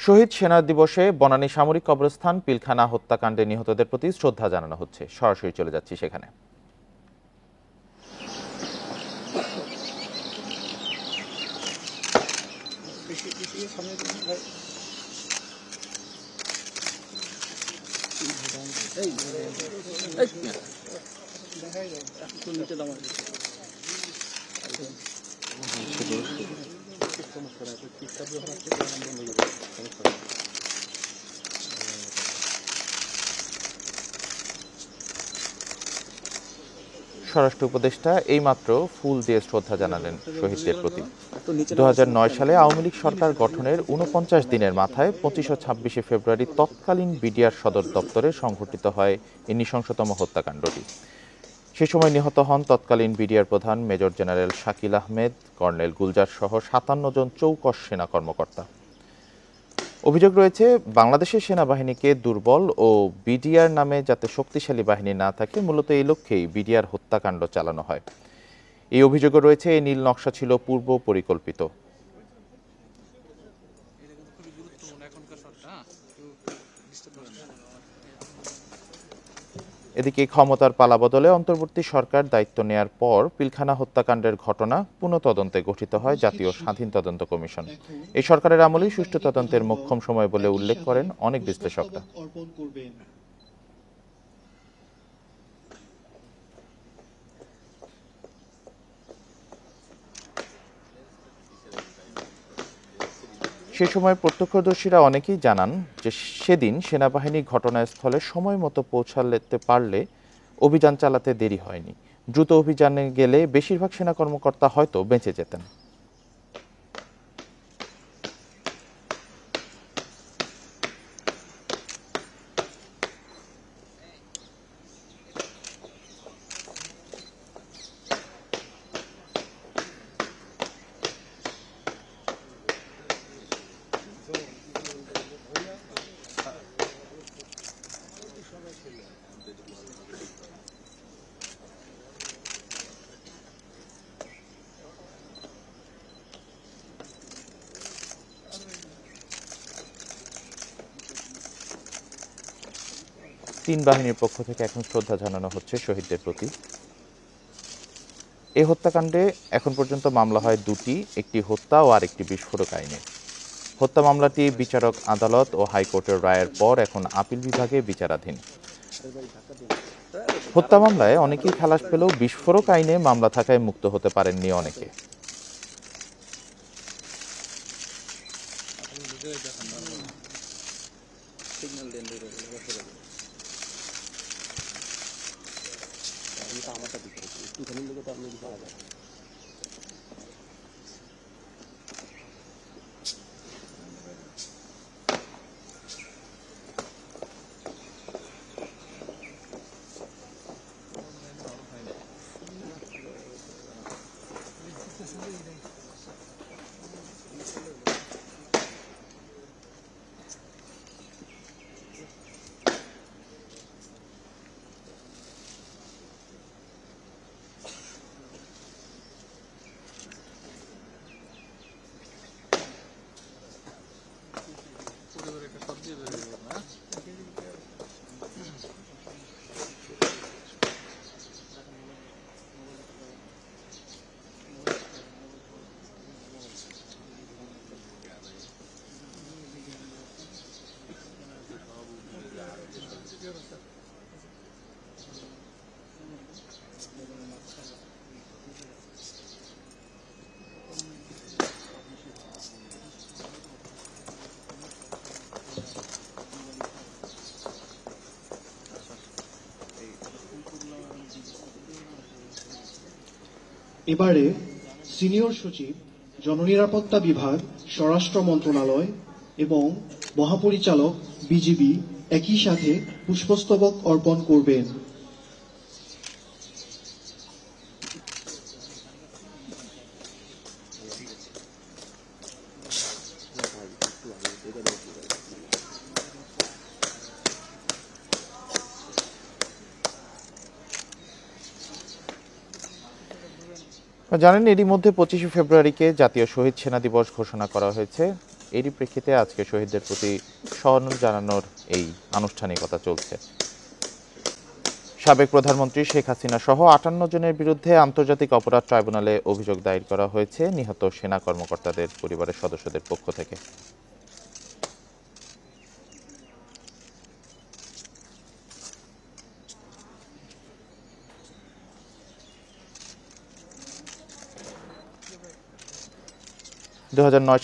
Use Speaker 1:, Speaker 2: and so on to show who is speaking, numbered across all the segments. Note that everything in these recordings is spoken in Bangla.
Speaker 1: শহীদ সেনা দিবসে বনানী সামরিক কবরস্থান পিলখানা হত্যাকাণ্ডে নিহতদের প্রতি শ্রদ্ধা জানানো হচ্ছে। সরাসরি চলে যাচ্ছি সেখানে। স্বরাষ্ট্র উপদেষ্টা এইমাত্র ফুল দিয়ে শ্রদ্ধা জানালেন শহীদদের প্রতি। 2009 সালে আওয়ামী লীগ সরকার গঠনের 49 দিনের মাথায় 25 ও 26 ফেব্রুয়ারি তৎকালীন বিডিআর সদর দপ্তরে সংঘটিত হয় এই নৃশংসতম হত্যাকাণ্ডটি। সে সময় নিহত হন তৎকালীন বিডিআর প্রধান major general Shakil Ahmed, colonel Gulzar সহ 57 জন চৌকস সেনা কর্মকর্তা। অভিযোগ রয়েছে, বাংলাদেশের সেনাবাহিনীকে দুর্বল ও বিডিআর নামে যাতে শক্তিশালী বাহিনী না থাকে, মূলত এই লক্ষ্যেই বিডিআর হত্যাকাণ্ড চালানো হয়। এই অভিযোগও রয়েছে এই নীল নকশা ছিল পূর্ব পরিকল্পিত। এদিকে ক্ষমতার পালাবদলে অন্তর্বর্তী সরকার দায়িত্ব নেয়ার পর পিলখানা হত্যাকাণ্ডের ঘটনা পুনঃতদন্তে গঠিত হয় জাতীয় স্বাধীন তদন্ত কমিশন। এই সরকারের আমলেই সুষ্ঠু তদন্তের মোক্ষম সময় বলে উল্লেখ করেন অনেক বিশ্লেষকরা। সে সময় প্রত্যক্ষদর্শীরা অনেকেই জানান যে সেদিন সেনাবাহিনী ঘটনাস্থলে সময় মতো পৌঁছাতে পারলে অভিযান চালাতে দেরি হয়নি। দ্রুত অভিযানে গেলে বেশিরভাগ সেনা কর্মকর্তা হয়তো বেঁচে যেতেন। তিন বাহিনীর পক্ষ থেকে এখন শ্রদ্ধা জানানো হচ্ছে শহীদদের প্রতি। এই হত্যাকাণ্ডে এখন পর্যন্ত মামলা হয় দুটি, একটি হত্যা ও আরেকটি বিস্ফোরক আইনে। হত্যা মামলাটি বিচারক আদালত ও হাইকোর্টের রায়ের পর এখন আপিল বিভাগে বিচারাধীন। হত্যা মামলায় অনেকেই খালাস পেলেও বিস্ফোরক আইনে মামলা থাকায় মুক্ত হতে পারেননি অনেকে।
Speaker 2: এবারে সিনিয়র সচিব, জননিরাপত্তা বিভাগ, স্বরাষ্ট্র মন্ত্রণালয় এবং মহাপরিচালক বিজিবি একই সাথে পুষ্পস্তবক অর্পণ করবেন।
Speaker 1: জানেন, এরই মধ্যে 25 ফেব্রুয়ারিকে জাতীয় শহীদ সেনা দিবস ঘোষণা করা হয়েছে। এরই প্রেক্ষিতে আজকে শহীদদের প্রতি সম্মান জানানোর এই আনুষ্ঠানিকতা চলছে। সাবেক প্রধানমন্ত্রী শেখ হাসিনা সহ ৫৮ জনের বিরুদ্ধে আন্তর্জাতিক অপরাধ ট্রাইব্যুনালে অভিযোগ দায়ের করা হয়েছে নিহত সেনা কর্মকর্তাদের পরিবারের সদস্যদের পক্ষ থেকে।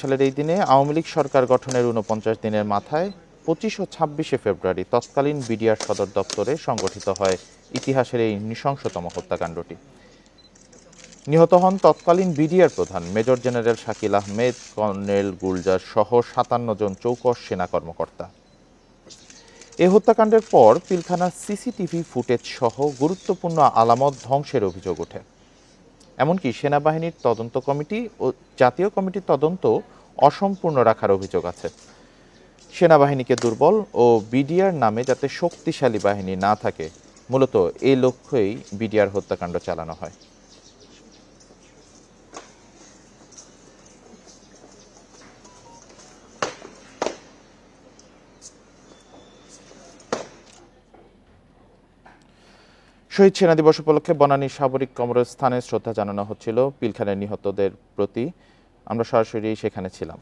Speaker 1: সালের এই দিনে আওয়ামী লীগ সরকার গঠনের ৪৯ দিনের মাথায় ২৫ ও ২৬শে ফেব্রুয়ারি তৎকালীন বিডিআর সদর দপ্তরে সংগঠিত হয় ইতিহাসের এই নৃশংসতম হত্যাকাণ্ডটি। নিহত হন তৎকালীন বিডিআর প্রধান major general Shakil Ahmed, colonel Gulzar সহ ৫৭ জন চৌকস সেনা কর্মকর্তা। এ হত্যাকাণ্ডের পর পিলখানার সিসিটিভি ফুটেজ সহ গুরুত্বপূর্ণ আলামত ধ্বংসের অভিযোগ ওঠে। এমনকি সেনাবাহিনীর তদন্ত কমিটি ও জাতীয় কমিটির তদন্ত অসম্পূর্ণ রাখার অভিযোগ আছে। সেনাবাহিনীকে দুর্বল ও বিডিআর নামে যাতে শক্তিশালী বাহিনী না থাকে, মূলত এই লক্ষ্যেই বিডিআর হত্যাকাণ্ড চালানো হয়। শহীদ সেনা দিবস উপলক্ষে বনানীর সাবরিক কবরস্থানে শ্রদ্ধা জানানো হচ্ছিল পিলখানায় নিহতদের প্রতি। আমরা সরাসরি সেখানে ছিলাম।